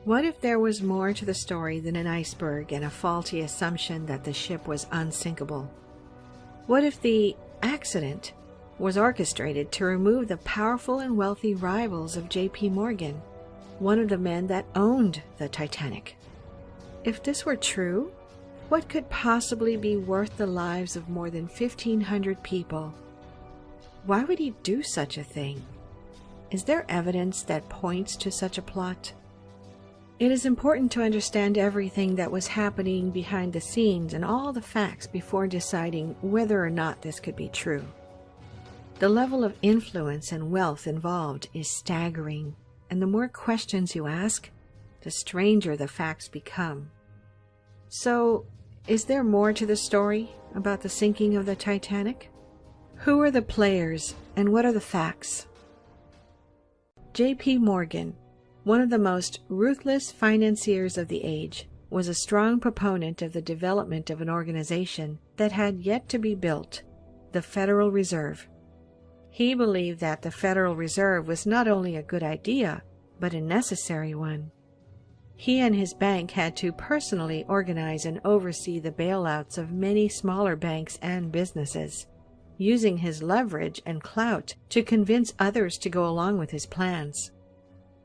What if there was more to the story than an iceberg and a faulty assumption that the ship was unsinkable? What if the accident was orchestrated to remove the powerful and wealthy rivals of J.P. Morgan, one of the men that owned the Titanic? If this were true, what could possibly be worth the lives of more than 1,500 people? Why would he do such a thing? Is there evidence that points to such a plot? It is important to understand everything that was happening behind the scenes and all the facts before deciding whether or not this could be true. The level of influence and wealth involved is staggering, and the more questions you ask, the stranger the facts become. So, is there more to the story about the sinking of the Titanic? Who are the players and what are the facts? J.P. Morgan, one of the most ruthless financiers of the age, was a strong proponent of the development of an organization that had yet to be built, the Federal Reserve. He believed that the Federal Reserve was not only a good idea, but a necessary one. He and his bank had to personally organize and oversee the bailouts of many smaller banks and businesses, using his leverage and clout to convince others to go along with his plans.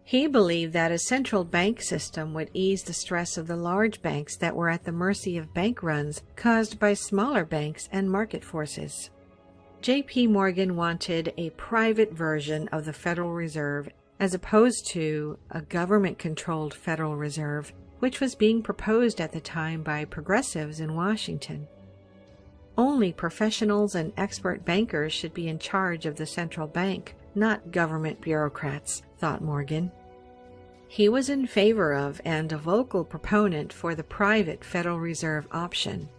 He believed that a central bank system would ease the stress of the large banks that were at the mercy of bank runs caused by smaller banks and market forces. J.P. Morgan wanted a private version of the Federal Reserve as opposed to a government-controlled Federal Reserve, which was being proposed at the time by progressives in Washington. Only professionals and expert bankers should be in charge of the central bank, not government bureaucrats, thought Morgan. He was in favor of and a vocal proponent for the private Federal Reserve option.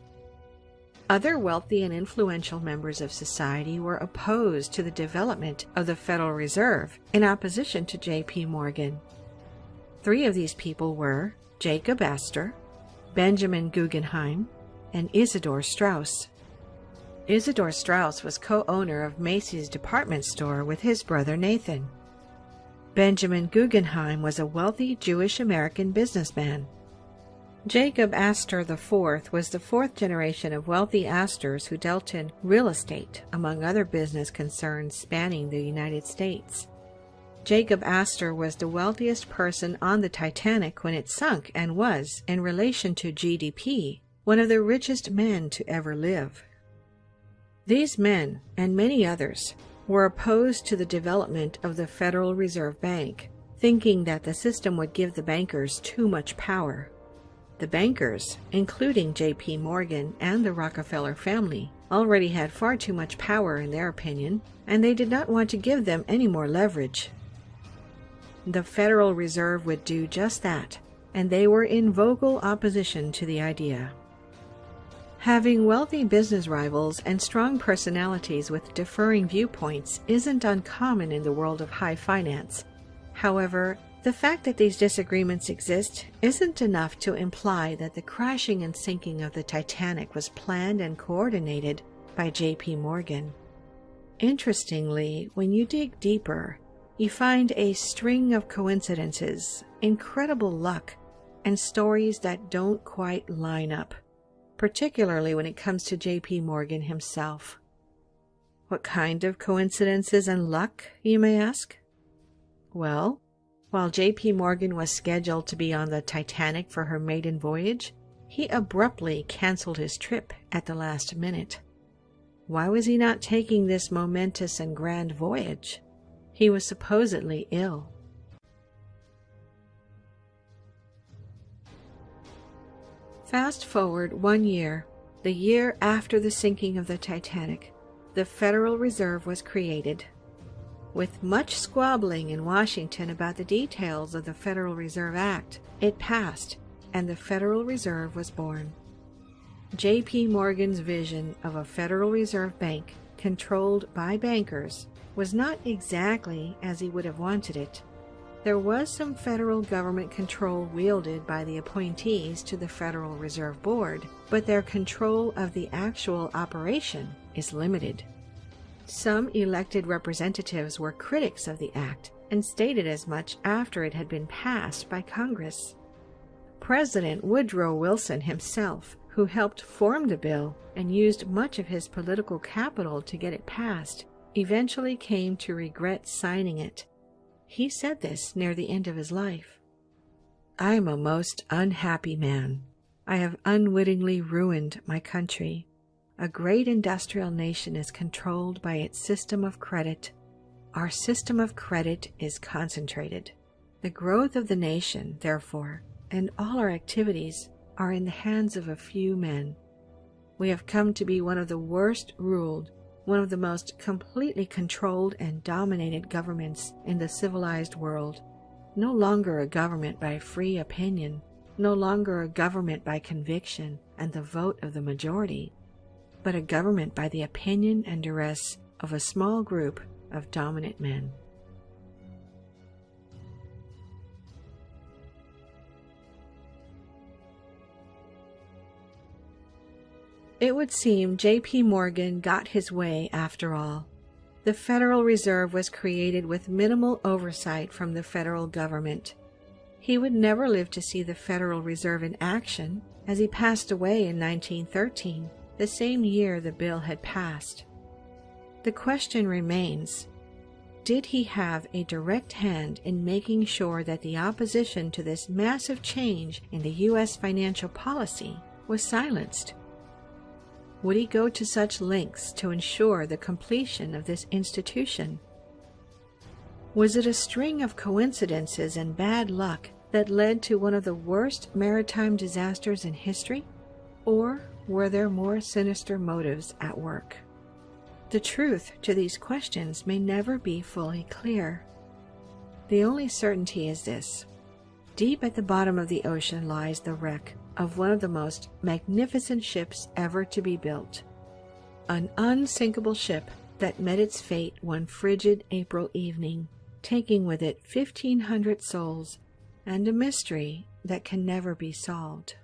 Other wealthy and influential members of society were opposed to the development of the Federal Reserve in opposition to J.P. Morgan. 3 of these people were Jacob Astor, Benjamin Guggenheim, and Isidor Straus. Isidor Straus was co-owner of Macy's department store with his brother Nathan. Benjamin Guggenheim was a wealthy Jewish-American businessman. Jacob Astor IV was the 4th generation of wealthy Astors who dealt in real estate, among other business concerns spanning the United States. Jacob Astor was the wealthiest person on the Titanic when it sunk and was, in relation to GDP, one of the richest men to ever live. These men, and many others, were opposed to the development of the Federal Reserve Bank, thinking that the system would give the bankers too much power. The bankers, including J.P. Morgan and the Rockefeller family, already had far too much power in their opinion, and they did not want to give them any more leverage. The Federal Reserve would do just that, and they were in vocal opposition to the idea. Having wealthy business rivals and strong personalities with differing viewpoints isn't uncommon in the world of high finance. However, the fact that these disagreements exist isn't enough to imply that the crashing and sinking of the Titanic was planned and coordinated by J.P. Morgan. Interestingly, when you dig deeper, you find a string of coincidences, incredible luck, and stories that don't quite line up, particularly when it comes to J.P. Morgan himself. What kind of coincidences and luck, you may ask? Well, while J.P. Morgan was scheduled to be on the Titanic for her maiden voyage, he abruptly canceled his trip at the last minute. Why was he not taking this momentous and grand voyage? He was supposedly ill. Fast forward 1 year, the year after the sinking of the Titanic, the Federal Reserve was created. With much squabbling in Washington about the details of the Federal Reserve Act, it passed, and the Federal Reserve was born. J.P. Morgan's vision of a Federal Reserve Bank controlled by bankers was not exactly as he would have wanted it. There was some federal government control wielded by the appointees to the Federal Reserve Board, but their control of the actual operation is limited. Some elected representatives were critics of the act and stated as much after it had been passed by Congress. President Woodrow Wilson himself, who helped form the bill and used much of his political capital to get it passed, eventually came to regret signing it. He said this near the end of his life. "I am a most unhappy man. I have unwittingly ruined my country. A great industrial nation is controlled by its system of credit. Our system of credit is concentrated. The growth of the nation, therefore, and all our activities are in the hands of a few men. We have come to be one of the worst ruled, one of the most completely controlled and dominated governments in the civilized world. No longer a government by free opinion, no longer a government by conviction and the vote of the majority, but a government by the opinion and duress of a small group of dominant men." It would seem J.P. Morgan got his way after all. The Federal Reserve was created with minimal oversight from the federal government. He would never live to see the Federal Reserve in action, as he passed away in 1913, the same year the bill had passed. The question remains, did he have a direct hand in making sure that the opposition to this massive change in the U.S. financial policy was silenced? Would he go to such lengths to ensure the completion of this institution? Was it a string of coincidences and bad luck that led to one of the worst maritime disasters in history? Or were there more sinister motives at work? The truth to these questions may never be fully clear. The only certainty is this: deep at the bottom of the ocean lies the wreck of one of the most magnificent ships ever to be built. An unsinkable ship that met its fate one frigid April evening, taking with it 1,500 souls and a mystery that can never be solved.